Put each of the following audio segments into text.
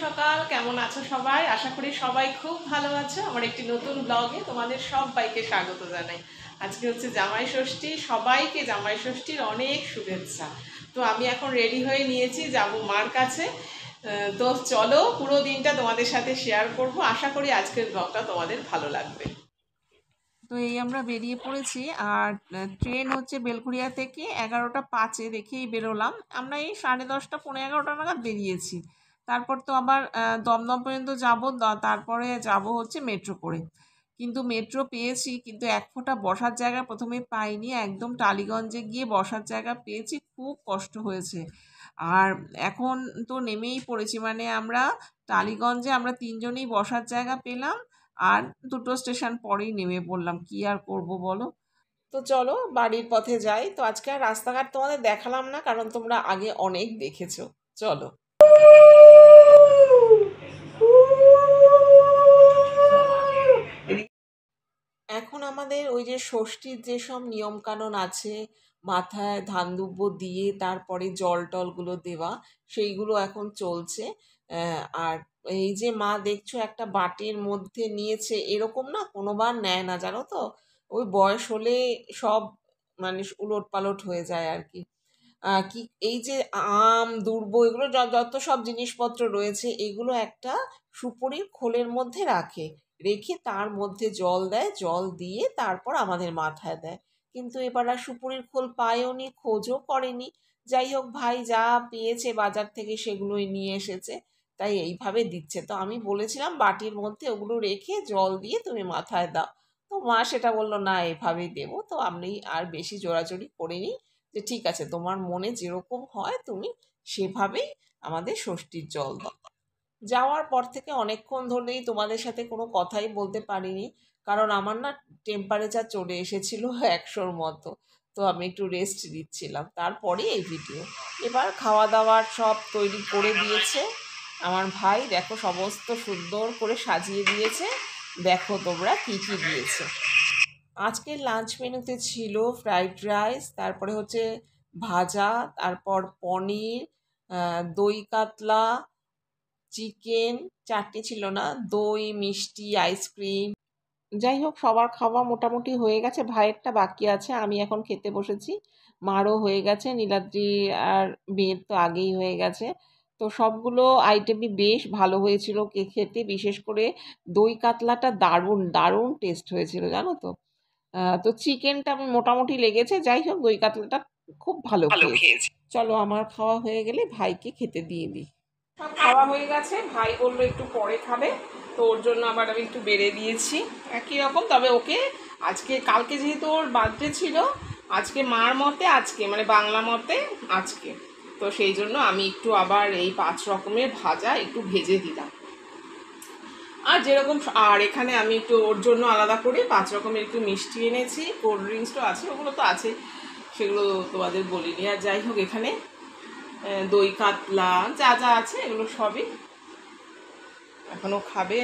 সকাল, কেমন আছো সবাই? আশা করি সবাই খুব ভালো আছো। আমার একটি নতুন ব্লগে তোমাদের সবাইকে স্বাগত জানাই। আজকে হচ্ছে জামাই ষষ্ঠী, সবাইকে জামাই ষষ্ঠীর অনেক শুভেচ্ছা। তো আমি এখন রেডি হয়ে নিয়েছি, যাব মার কাছে। তো চলো পুরো দিনটা তোমাদের সাথে শেয়ার করব। আশা করি আজকের ব্লগটা তোমাদের ভালো লাগবে। তো এই আমরা বেরিয়ে পড়েছি, আর ট্রেন হচ্ছে বেলঘরিয়া থেকে 11টা 5-এ দেখেই বেরোলাম। আমরা এই 10:30 পৌনে 11টা নাগাদ বেরিয়েছি। তারপর তো আবার দমদম পর্যন্ত যাব, তারপরে যাব হচ্ছে মেট্রো করে। কিন্তু মেট্রো পেয়েছি, কিন্তু এক ফোঁটা বসার জায়গা প্রথমে পাইনি। একদম টালিগঞ্জে গিয়ে বসার জায়গা পেয়েছি, খুব কষ্ট হয়েছে। আর এখন তো নেমেই পড়েছি, মানে আমরা টালিগঞ্জে আমরা 3জনেই বসার জায়গা পেলাম, আর 2টো স্টেশন পরেই নেমে পড়লাম। কি আর করব বলো। তো চলো বাড়ির পথে যাই। তো আজকে আর রাস্তাঘাট তোমাদের দেখালাম না, কারণ তোমরা আগে অনেক দেখেছো। চলো। এখন আমাদের ওই যে ষষ্ঠীর যেসব নিয়মকানুন আছে, মাথায় ধান দুব্বো দিয়ে তারপরে জল টলগুলো দেওয়া, সেইগুলো এখন চলছে। আর এই যে মা দেখছো একটা বাটির মধ্যে নিয়েছে, এরকম না কোনোবার নেয় না, জানো তো। ওই বয়স হলে সব মানে উলট পালট হয়ে যায় আর কি। কি এই যে আম দুর্ব এগুলো যত সব জিনিসপত্র রয়েছে, এগুলো একটা সুপুরির খোলের মধ্যে রেখে তার মধ্যে জল দেয়, জল দিয়ে তারপর আমাদের মাথায় দেয়। কিন্তু এবার আর সুপুরির খোল পায়ওনি, খোঁজও করেনি। যাই হোক, ভাই যা পেয়েছে বাজার থেকে সেগুলোই নিয়ে এসেছে, তাই এইভাবে দিচ্ছে। তো আমি বলেছিলাম বাটির মধ্যে ওগুলো রেখে জল দিয়ে তুমি মাথায় দাও। তো মা সেটা বললো না, এভাবেই দেবো। তো আমি আর বেশি জোরাজোরি করিনি, যে ঠিক আছে তোমার মনে যেরকম হয় তুমি সেভাবেই আমাদের ষষ্ঠীর জল দাও। যাওয়ার পর থেকে অনেকক্ষণ ধরেই তোমাদের সাথে কোনো কথাই বলতে পারিনি, কারণ আমার না টেম্পারেচার চলে এসেছিল 100-র মতো। তো আমি একটু রেস্ট দিচ্ছিলাম, তারপরে এই ভিডিও। এবার খাওয়া দাওয়ার সব তৈরি করে দিয়েছে আমার ভাই। দেখো সমস্ত সুন্দর করে সাজিয়ে দিয়েছে। দেখো তোমরা কি কি দিয়েছে। আজকের লাঞ্চ মেনুতে ছিল ফ্রাইড রাইস, তারপরে হচ্ছে ভাজা, তারপর পনির, দই কাতলা, চিকেন, চাটনি ছিল না, দই, মিষ্টি, আইসক্রিম। যাই হোক, সবার খাওয়া মোটামুটি হয়ে গেছে, ভাইয়েরটা বাকি আছে। আমি এখন খেতে বসেছি। মারও হয়ে গেছে, নীলাদ্রি আর মেয়ের তো আগেই হয়ে গেছে। তো সবগুলো আইটেমই বেশ ভালো হয়েছিল খেতে। বিশেষ করে দই কাতলাটা দারুণ দারুণ টেস্ট হয়েছিল, জানো তো। তো চিকেনটা মোটামুটি লেগেছে। যাই হোক, দই কাতলাটা খুব ভালো খেয়েছি। চলো আমার খাওয়া হয়ে গেলে ভাইকে খেতে দিয়ে দিই। সব খাওয়া হয়ে গেছে, ভাই বললো একটু পরে খাবে, তো ওর জন্য আবার আমি একটু বেড়ে দিয়েছি একই রকম। তবে ওকে আজকে, কালকে যেহেতু ওর বার্থডে ছিল, আজকে মার মতে আজকে মানে বাংলা মতে আজকে, তো সেই জন্য আমি একটু আবার এই 5 রকমের ভাজা একটু ভেজে দিলাম। আর যেরকম, আর এখানে আমি একটু ওর জন্য আলাদা করে 5 রকমের একটু মিষ্টি এনেছি, কোল্ড ড্রিঙ্কসও আছে, ওগুলো তো আছে, সেগুলো তোমাদের বলিনি। আর যাই হোক, এখানে দই কাতলা যা যা আছে এগুলো সবই এখনো খাবে।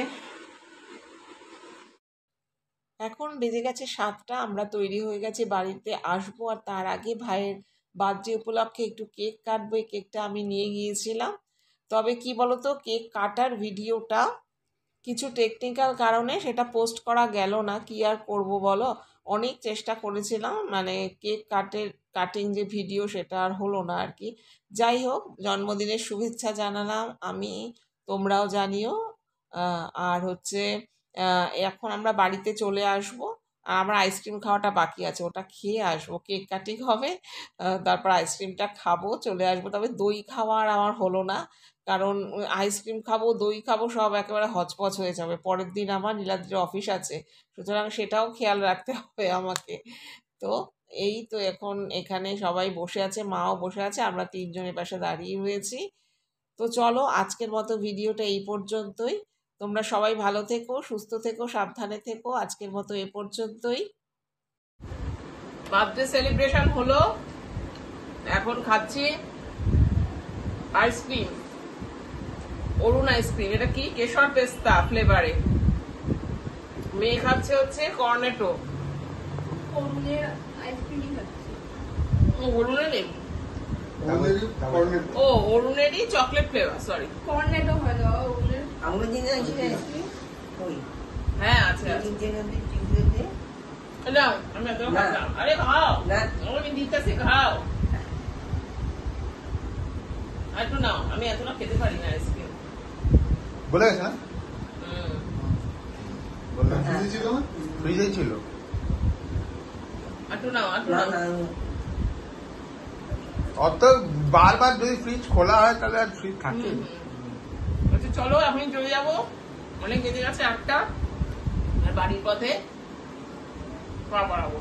এখন বেজে গেছে 7টা, আমরা তৈরি হয়ে গেছি বাড়িতে আসবো। আর তার আগে ভাইয়ের বার্থডে উপলক্ষে একটু কেক কাটবো, এই কেকটা আমি নিয়ে গিয়েছিলাম। তবে কি বলতো, কেক কাটার ভিডিওটা কিছু টেকনিক্যাল কারণে সেটা পোস্ট করা গেল না। কি আর করব বলো, অনেক চেষ্টা করেছিলাম, মানে কেক কাটিং যে ভিডিও সেটা আর হলো না আর কি। যাই হোক, জন্মদিনের শুভেচ্ছা জানালাম আমি, তোমরাও জানিও। আর হচ্ছে এখন আমরা বাড়িতে চলে আসব। আর আমার আইসক্রিম খাওয়াটা বাকি আছে, ওটা খেয়ে আসবো। কেক কাটিং হবে, তারপর আইসক্রিমটা খাবো, চলে আসবো। তবে দই খাওয়ার আমার হলো না, কারণ আইসক্রিম খাবো, দই খাবো, সব একেবারে হচপচ হয়ে যাবে। পরের দিন আমার নীলাদ্রির অফিস আছে, সুতরাং সেটাও খেয়াল রাখতে হবে আমাকে। তো এই তো এখন এখানে সবাই বসে আছে, মাও বসে আছে, আমরা 3জনের পাশে দাঁড়িয়ে হয়েছি। তো চলো আজকের মতো ভিডিওটা এই পর্যন্তই। তোমরা সবাই ভালো থেকো, সুস্থ থেকো, সাবধানে থেকো। আজকের মতো এ পর্যন্তই। বার্থডে সেলিব্রেশন হলো, এখন খাচ্ছি আইসক্রিম, অরুণ আইসক্রিম। এটা কি কেশর পেস্তা ফ্লেভারে। মেয়ে খাচ্ছে হচ্ছে কর্নেটো। অরুণের নেই, ও অরুণেরই চকলেট ফ্লেভার, সরি কর্নেটো হয়ে যাওয়া ওগুলো আমরা দিন ওই হ্যাঁ আছে আছে। নাও আমি এত খাও, আরে খাও না আমি দিতেছি খাও, একটু নাও, আমি এতটা খেতে পারি না আইসক্রিম। বলে গেছে না, বললাম ফ্রিজেই ছিল। একটু নাও একটু না নাও। না অত বারবার যদি ফ্রিজ খোলা হয় তাহলে আর ফ্রিজ থাকে। আচ্ছা চলো আমি চলে যাবো, অনেক বেজে গেছে 8টা, আর বাড়ির পথে পা বাড়াবো।